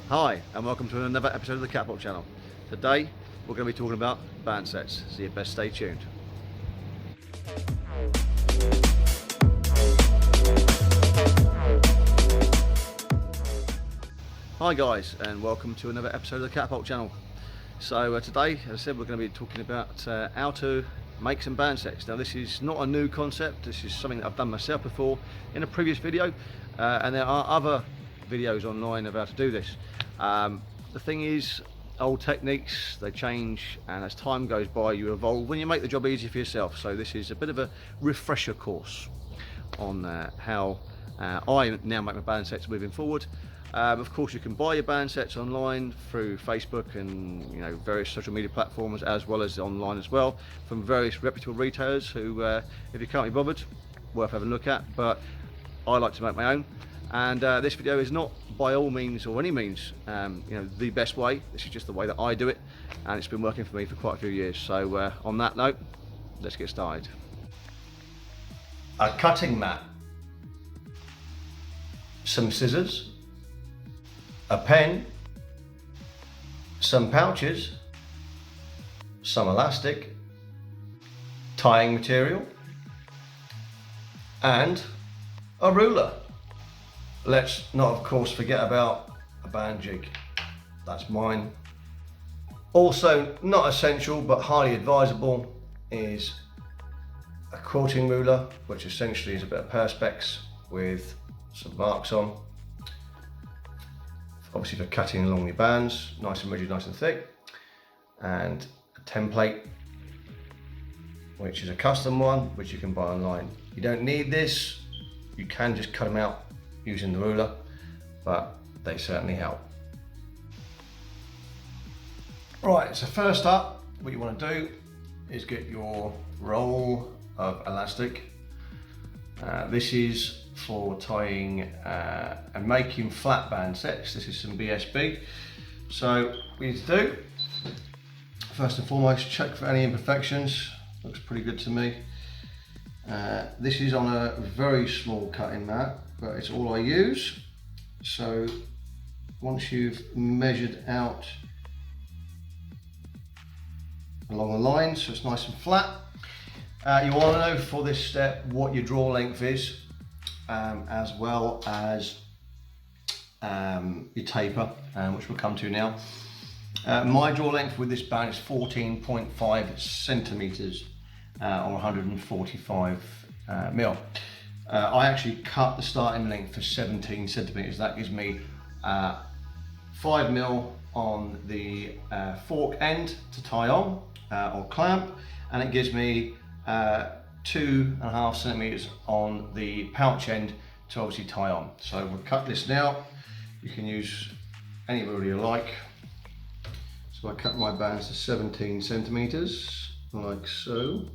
Hi, and welcome to another episode of the Catapult channel. Today, we're going to be talking about band sets, so you best stay tuned. Hi guys, and welcome to another episode of the Catapult channel. So today, as I said, we're going to be talking about how to make some band sets. Now this is not a new concept, this is something that I've done myself before in a previous video, and there are other videos online of how to do this. The thing is, old techniques, they change, and as time goes by you evolve when you make the job easy for yourself. So this is a bit of a refresher course on how I now make my band sets moving forward. Of course you can buy your band sets online through Facebook and various social media platforms, as well as online as well, from various reputable retailers who, if you can't be bothered, worth having a look at. But I like to make my own, and this video is not by all means or any means the best way. This is just the way that I do it, and it's been working for me for quite a few years. So on that note, let's get started. A cutting mat, some scissors, a pen, some pouches, some elastic, tying material, and a ruler. Let's not, of course, forget about a band jig. That's mine. Also, not essential but highly advisable is a quilting ruler, which essentially is a bit of perspex with some marks on. Obviously for cutting along your bands, nice and rigid, nice and thick. And a template, which is a custom one, which you can buy online. You don't need this, you can just cut them out using the ruler, but they certainly help. Right, so first up, what you want to do is get your roll of elastic. This is for tying and making flat band sets. This is some BSB. So what you need to do, first and foremost, check for any imperfections. Looks pretty good to me. This is on a very small cutting mat, but it's all I use. So once you've measured out along the line, so it's nice and flat, you want to know for this step what your draw length is, as well as your taper, which we'll come to now. My draw length with this band is 14.5 centimeters on 145 mil. I actually cut the starting length for 17 centimeters. That gives me 5 mil on the fork end to tie on or clamp, and it gives me 2.5 centimeters on the pouch end to obviously tie on. So we'll cut this now. You can use any ruler you like. So I cut my bands to 17 centimeters, like so.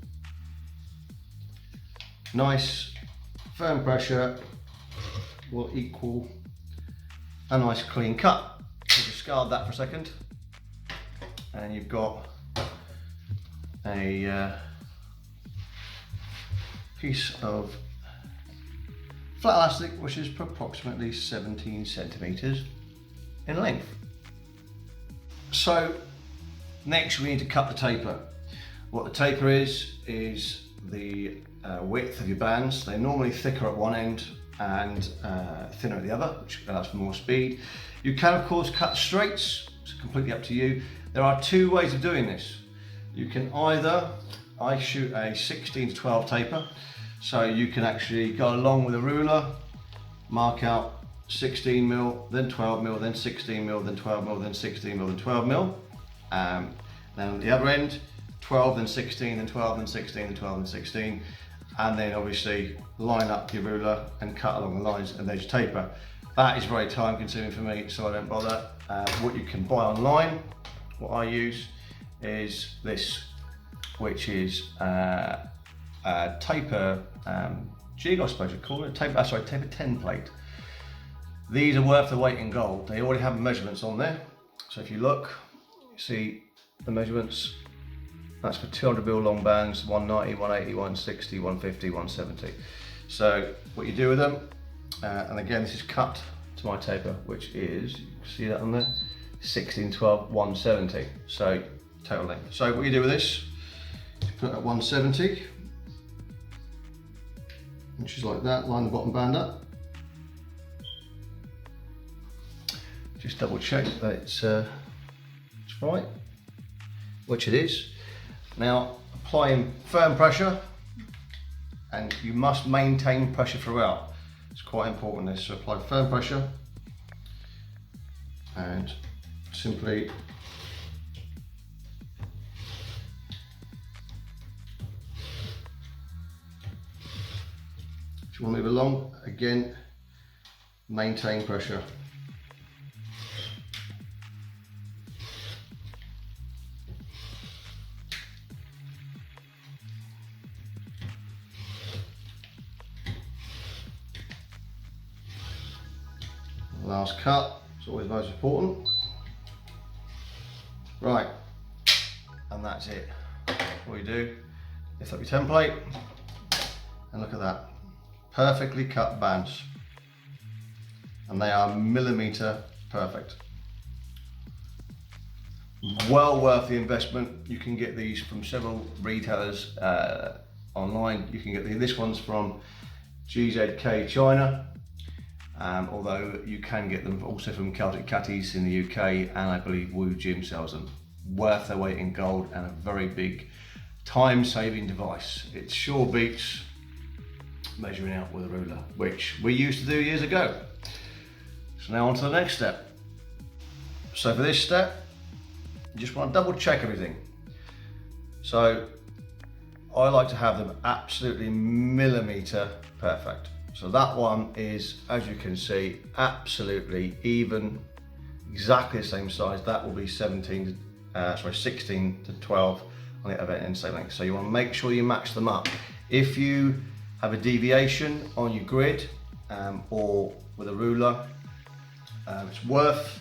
Nice firm pressure will equal a nice clean cut. So discard that for a second, and you've got a piece of flat elastic which is approximately 17 centimeters in length. So next we need to cut the taper. What the taper is the width of your bands. They're normally thicker at one end and thinner at the other, which allows for more speed. You can of course cut straights, it's completely up to you. There are two ways of doing this. You can either, I shoot a 16 to 12 taper, so you can actually go along with a ruler, mark out 16 mil, then 12 mil, then 16 mil, then 12 mil, then 16 mil, then 12 mil. Then on the other end, 12, then 16, then 12, then 16, then 12, then 16. And then obviously line up your ruler and cut along the lines, and there's your taper. That is very time consuming for me, so I don't bother. What you can buy online, what I use is this, which is a taper jig, I suppose you'd call it, taper template. These are worth the weight in gold. They already have measurements on there. So if you look, you see the measurements. That's for 200 mil long bands, 190, 180, 160, 150, 170. So what you do with them, and again this is cut to my taper, which is, you can see that on there, 16, 12, 170. So total length. So what you do with this, you put it at 170, which is like that, line the bottom band up. Just double check that it's right, which it is. Now applying firm pressure, and you must maintain pressure throughout. It's quite important this, so apply firm pressure and simply if you want to move along, again, maintain pressure. Last cut, it's always most important. Right, and that's it. What you do, lift up your template, and look at that. Perfectly cut bands. And they are millimetre perfect. Well worth the investment. You can get these from several retailers online. You can get this one's from GZK China. Although you can get them also from Celtic Catties in the UK, and I believe Woo Gym sells them. Worth their weight in gold and a very big time-saving device. It sure beats measuring out with a ruler, which we used to do years ago. So now on to the next step. So for this step, you just want to double check everything. So I like to have them absolutely millimetre perfect. So that one is, as you can see, absolutely even, exactly the same size. That will be 16 to 12 on the other end, same length. So you want to make sure you match them up. If you have a deviation on your grid or with a ruler, it's worth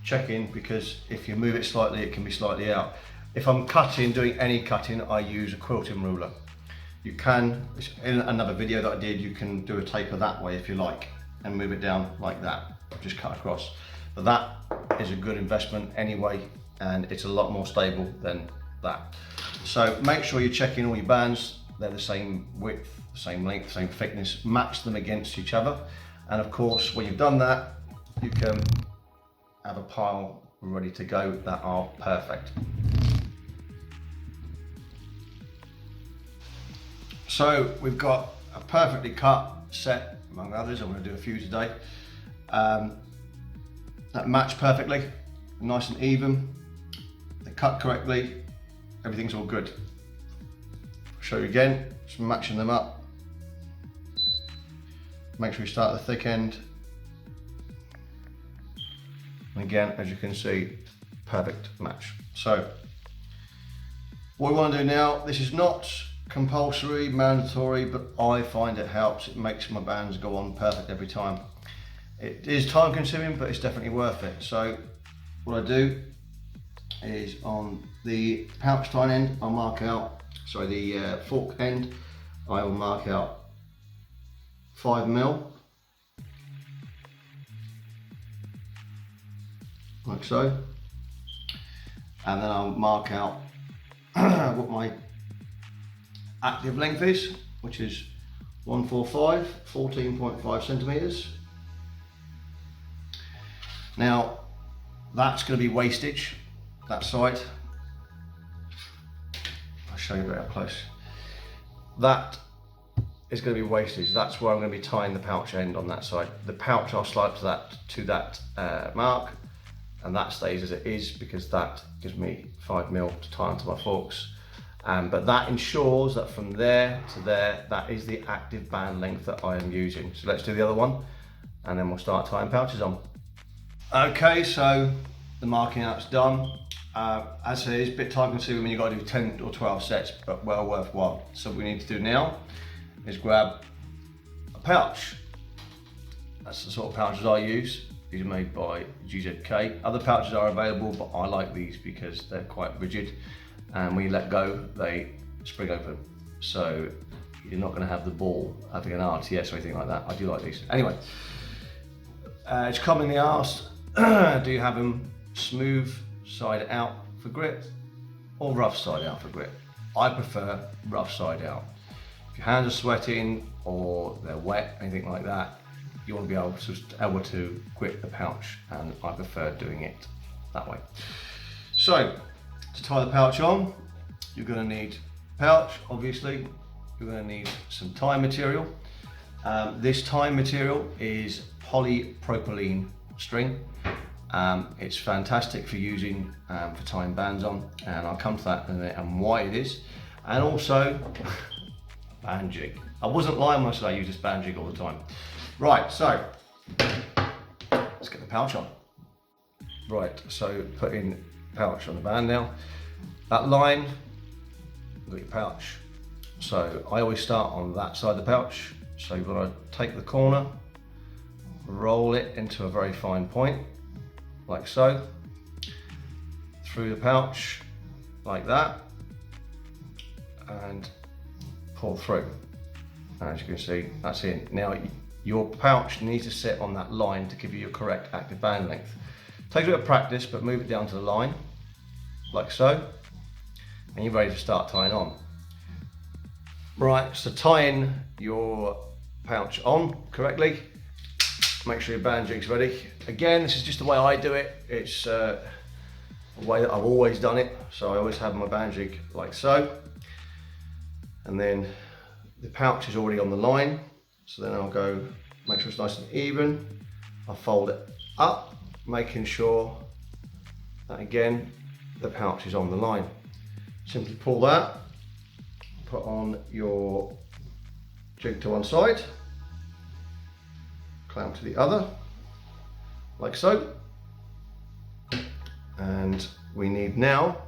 checking, because if you move it slightly, it can be slightly out. If I'm cutting, doing any cutting, I use a quilting ruler. You can, in another video that I did, you can do a taper that way if you like, and move it down like that, just cut across. But that is a good investment anyway, and it's a lot more stable than that. So make sure you're checking all your bands, they're the same width, same length, same thickness, match them against each other. And of course, when you've done that, you can have a pile ready to go that are perfect. So we've got a perfectly cut set, among others. I'm going to do a few today, that match perfectly, nice and even, they cut correctly, everything's all good. I'll show you again, just matching them up. Make sure you start at the thick end. And again, as you can see, perfect match. So what we want to do now, this is not compulsory, mandatory, but I find it helps. It makes my bands go on perfect every time. It is time consuming, but it's definitely worth it. So what I do is on the pouch tine end, I'll mark out, sorry, the fork end, I will mark out 5mm, like so, and then I'll mark out what my active length is, which is 145, 14.5 centimeters. Now that's going to be wastage, that side. I'll show you a bit up close. That is going to be wastage. That's where I'm going to be tying the pouch end on that side. The pouch I'll slide to that mark, and that stays as it is, because that gives me 5mm to tie onto my forks. But that ensures that from there to there, that is the active band length that I am using. So let's do the other one, and then we'll start tying pouches on. Okay, so the marking out's done. As I say, it's a bit time consuming when you've got to do 10 or 12 sets, but well worthwhile. So what we need to do now is grab a pouch. That's the sort of pouches I use. These are made by GZK. Other pouches are available, but I like these because they're quite rigid, and when you let go, they spring open. So you're not going to have the ball having an RTS or anything like that. I do like these. Anyway, It's commonly asked, do you have them smooth side out for grip or rough side out for grip? I prefer rough side out. If your hands are sweating or they're wet, anything like that, you want to be able to grip the pouch, and I prefer doing it that way. So, to tie the pouch on, you're going to need pouch, obviously. You're going to need some tie material. This tie material is polypropylene string. It's fantastic for using for tying bands on, and I'll come to that in a minute and why it is. And also a band jig. I wasn't lying when I said I use this band jig all the time. Right, so let's get the pouch on. Right, so putting pouch on the band now. That line, you've got your pouch. So I always start on that side of the pouch. So you've got to take the corner, roll it into a very fine point, like so, through the pouch, like that, and pull through. And as you can see, that's in. Now, your pouch needs to sit on that line to give you your correct active band length. Takes a bit of practice, but move it down to the line, like so, and you're ready to start tying on. Right, so tying your pouch on correctly, make sure your band jig's ready. Again, this is just the way I do it. It's the way that I've always done it. So I always have my band jig like so. And then the pouch is already on the line. So then I'll go, make sure it's nice and even. I'll fold it up, making sure that again, the pouch is on the line. Simply pull that, put on your jig to one side, clamp to the other, like so. And we need now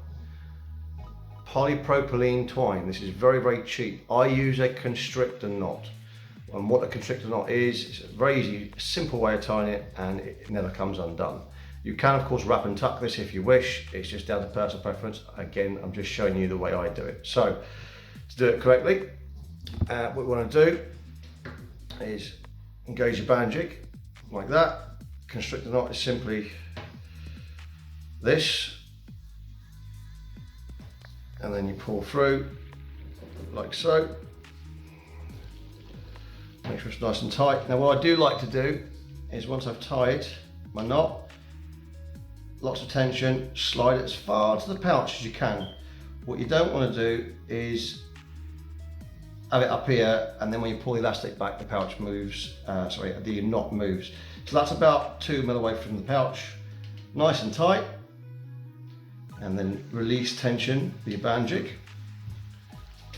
polypropylene twine. This is very, very cheap. I use a constrictor knot. And what a constrictor knot is, it's a very easy, simple way of tying it, and it never comes undone. You can of course wrap and tuck this if you wish. It's just down to personal preference. Again, I'm just showing you the way I do it. So to do it correctly, what we want to do is engage your band jig like that. Constrictor knot is simply this, and then you pull through like so. Make sure it's nice and tight. Now what I do like to do is once I've tied my knot, lots of tension, slide it as far to the pouch as you can. What you don't want to do is have it up here, and then when you pull the elastic back, the pouch moves, the knot moves. So that's about 2 mil away from the pouch. Nice and tight. And then release tension with your band jig,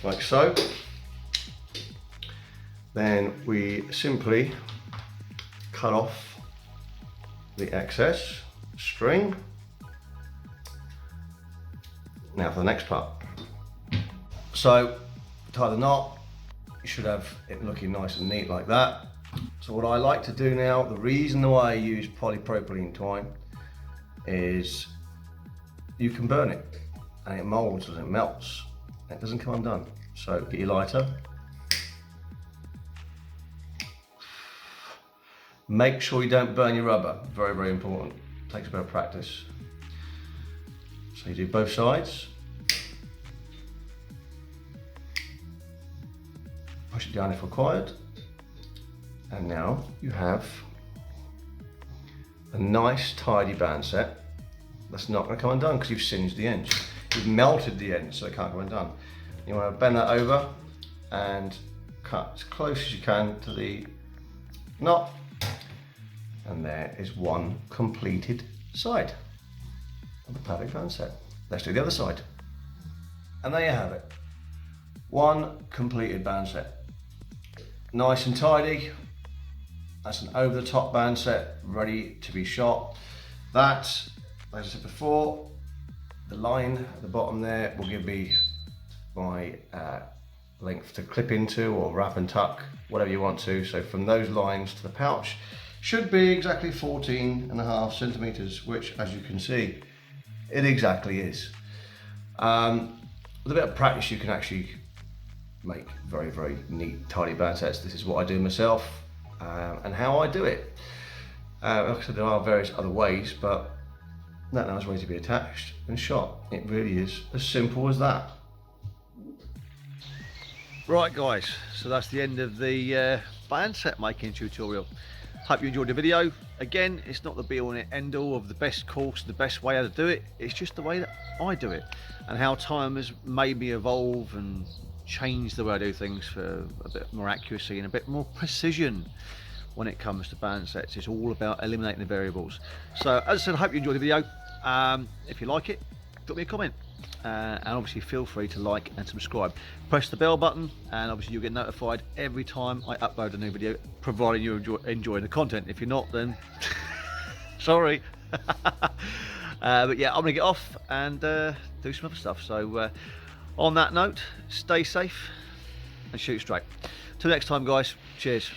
like so. Then we simply cut off the excess string. Now for the next part. So tie the knot, you should have it looking nice and neat like that. So what I like to do now, the reason why I use polypropylene twine is you can burn it and it molds and it melts. It doesn't come undone. So get your lighter. Make sure you don't burn your rubber, very, very important. Takes a bit of practice. So you do both sides. Push it down if required. And now you have a nice tidy band set that's not going to come undone because you've singed the ends. You've melted the ends so it can't come undone. You want to bend that over and cut as close as you can to the knot. And there is one completed side of the perfect band set. Let's do the other side. And there you have it. One completed band set. Nice and tidy. That's an over the top band set, ready to be shot. That, as I said before, the line at the bottom there will give me my length to clip into or wrap and tuck, whatever you want to. So from those lines to the pouch should be exactly 14.5 centimeters, which as you can see, it exactly is. With a bit of practice, you can actually make very, very neat, tidy band sets. This is what I do myself and how I do it. Like I said, there are various other ways, but that allows way to be attached and shot. It really is as simple as that. Right guys, so that's the end of the band set making tutorial. Hope you enjoyed the video. Again, it's not the be all and end all of the best course, the best way how to do it. It's just the way that I do it, and how time has made me evolve and change the way I do things for a bit more accuracy and a bit more precision when it comes to band sets. It's all about eliminating the variables. So as I said, I hope you enjoyed the video. If you like it, drop me a comment. And obviously feel free to like and subscribe. Press the bell button and obviously you'll get notified every time I upload a new video, providing you're enjoying the content. If you're not, then sorry. But yeah, I'm gonna get off and do some other stuff. So on that note, stay safe and shoot straight. Till next time guys, cheers.